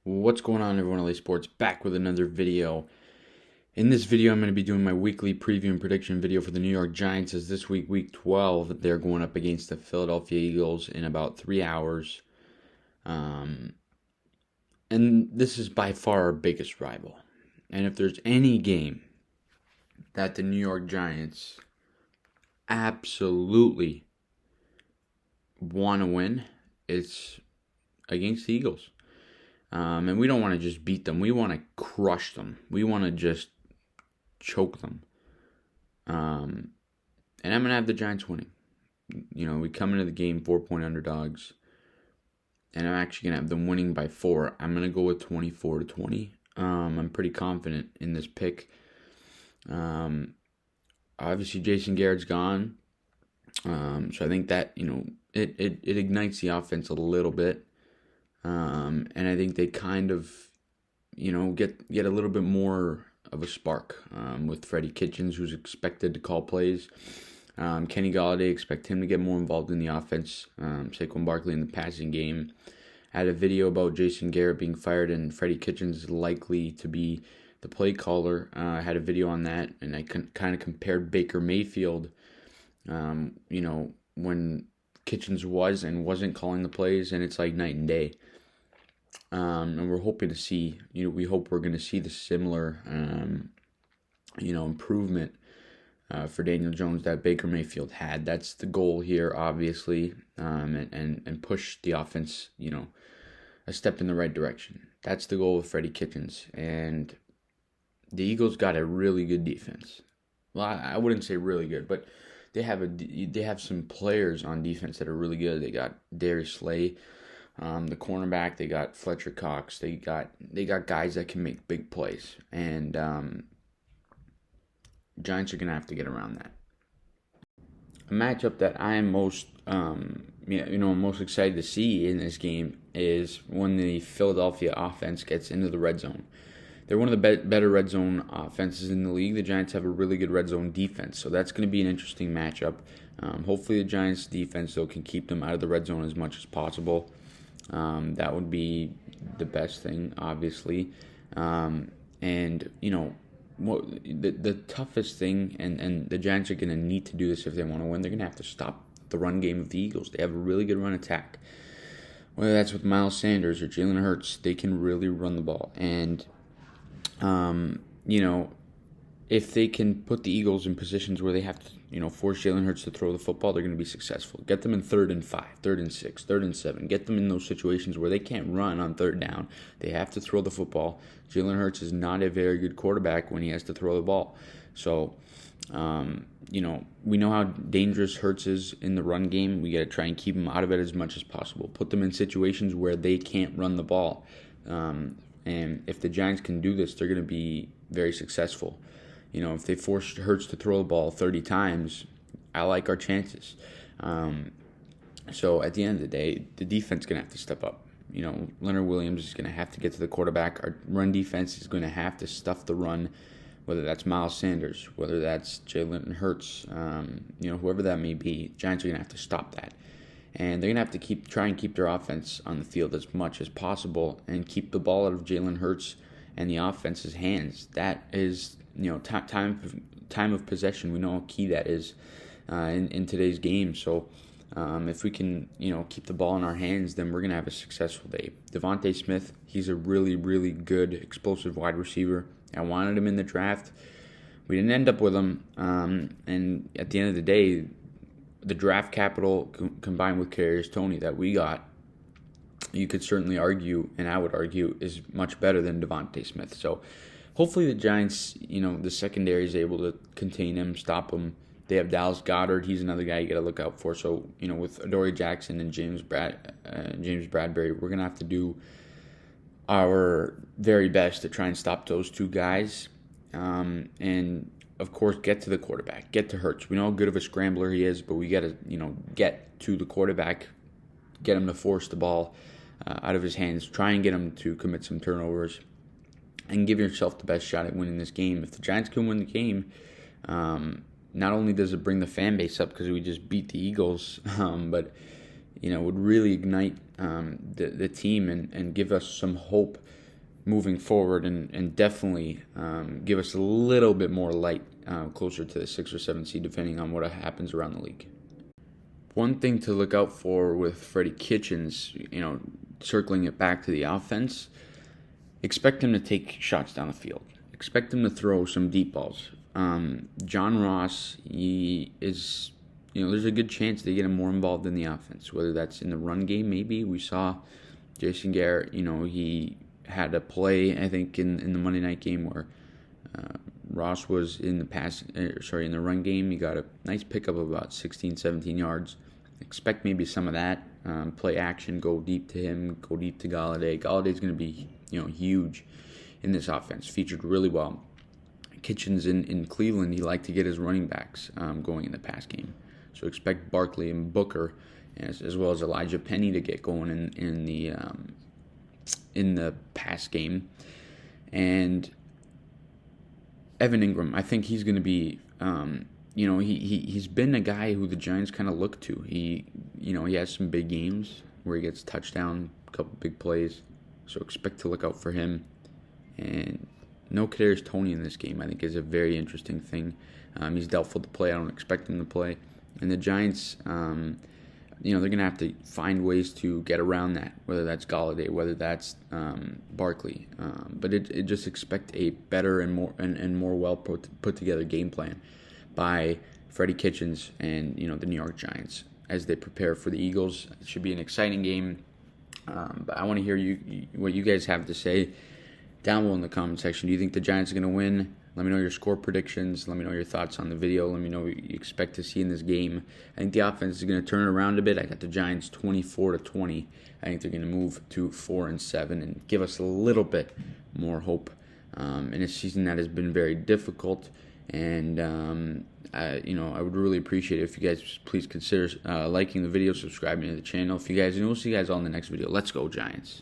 What's going on, everyone? LA Sports back with another video. In this video, I'm going to be doing my weekly preview and prediction video for the New York Giants. As this week, week 12, they're going up against the Philadelphia Eagles in about 3 hours. And this is by far our biggest rival. And if there's any game that the New York Giants absolutely want to win, it's against the Eagles. And we don't want to just beat them. We want to crush them. We want to just choke them. And I'm going to have the Giants winning. You know, we come into the game 4-point underdogs. And I'm actually going to have them winning by 4. I'm going to go with 24-20. I'm pretty confident in this pick. Obviously, Jason Garrett's gone. So I think that, it ignites the offense a little bit. And I think they kind of, get a little bit more of a spark with Freddie Kitchens, who's expected to call plays. Kenny Golladay, expect him to get more involved in the offense. Saquon Barkley in the passing game. I had a video about Jason Garrett being fired and Freddie Kitchens is likely to be the play caller. I had a video on that, and I kind of compared Baker Mayfield, when Kitchens was and wasn't calling the plays, and it's like night and day. And we're hoping to see, we hope we're going to see the similar, improvement for Daniel Jones that Baker Mayfield had. That's the goal here, obviously, and push the offense, a step in the right direction. That's the goal with Freddie Kitchens. And the Eagles got a really good defense. Well, I wouldn't say really good, but they have some players on defense that are really good. They got Darius Slay, the cornerback. They got Fletcher Cox. They got guys that can make big plays, and Giants are gonna have to get around that. A matchup that I am most excited to see in this game is when the Philadelphia offense gets into the red zone. They're one of the better red zone offenses in the league. The Giants have a really good red zone defense, so that's going to be an interesting matchup. Hopefully the Giants' defense, though, can keep them out of the red zone as much as possible. That would be the best thing, obviously. The toughest thing, and the Giants are going to need to do this if they want to win, they're going to have to stop the run game of the Eagles. They have a really good run attack. Whether that's with Miles Sanders or Jalen Hurts, they can really run the ball. And if they can put the Eagles in positions where they have to, force Jalen Hurts to throw the football, they're going to be successful. Get them in 3rd and 5, 3rd and 6, 3rd and 7. Get them in those situations where they can't run on 3rd down. They have to throw the football. Jalen Hurts is not a very good quarterback when he has to throw the ball. So, we know how dangerous Hurts is in the run game. We got to try and keep him out of it as much as possible. Put them in situations where they can't run the ball. And if the Giants can do this, they're going to be very successful. If they force Hurts to throw the ball 30 times, I like our chances. So at the end of the day, the defense is going to have to step up. Leonard Williams is going to have to get to the quarterback. Our run defense is going to have to stuff the run, whether that's Miles Sanders, whether that's Jalen Hurts, whoever that may be. Giants are going to have to stop that. And they're going to have to try and keep their offense on the field as much as possible and keep the ball out of Jalen Hurts and the offense's hands. That is, time of possession. We know how key that is in today's game. So if we can, keep the ball in our hands, then we're going to have a successful day. Devontae Smith, he's a really, really good, explosive wide receiver. I wanted him in the draft. We didn't end up with him. And at the end of the day, the draft capital combined with Kadarius Toney that we got, you could certainly argue, and I would argue, is much better than Devontae Smith. So hopefully the Giants, the secondary is able to contain him, stop him. They have Dallas Goedert. He's another guy you got to look out for. So, with Adoree Jackson and James Bradbury, we're going to have to do our very best to try and stop those two guys. And of course, get to the quarterback, get to Hurts. We know how good of a scrambler he is, but we got to, get to the quarterback, get him to force the ball out of his hands, try and get him to commit some turnovers, and give yourself the best shot at winning this game. If the Giants can win the game, not only does it bring the fan base up because we just beat the Eagles, but, would really ignite the team and give us some hope moving forward, and definitely give us a little bit more light closer to the 6 or 7 seed, depending on what happens around the league. One thing to look out for with Freddie Kitchens, circling it back to the offense, expect him to take shots down the field. Expect him to throw some deep balls. John Ross, he is, there's a good chance they get him more involved in the offense, whether that's in the run game. Maybe we saw Jason Garrett, he had a play, I think, in the Monday night game where Ross was in the run game. He got a nice pickup of about 16, 17 yards. Expect maybe some of that play action, go deep to him, go deep to Golladay. Galladay's going to be, huge in this offense. Featured really well. Kitchens in Cleveland, he liked to get his running backs going in the pass game. So expect Barkley and Booker, as well as Elijah Penny, to get going in the pass game. And Evan Ingram, I think he's going to be, he's been a guy who the Giants kind of look to. He has some big games where he gets touchdown, a couple big plays. So expect to look out for him. And no Kadarius Toney in this game, I think, is a very interesting thing. He's doubtful to play. I don't expect him to play. And the Giants, they're going to have to find ways to get around that, whether that's Golladay, whether that's Barkley. But it just expect a better and more well put together game plan by Freddie Kitchens and the New York Giants as they prepare for the Eagles. It should be an exciting game. But I want to hear what you guys have to say down below in the comment section. Do you think the Giants are going to win? Let me know your score predictions. Let me know your thoughts on the video. Let me know what you expect to see in this game. I think the offense is going to turn it around a bit. I got the Giants 24-20. I think they're going to move to 4-7 and give us a little bit more hope in a season that has been very difficult. And I would really appreciate it if you guys please consider liking the video, subscribing to the channel. We'll see you guys all in the next video. Let's go, Giants.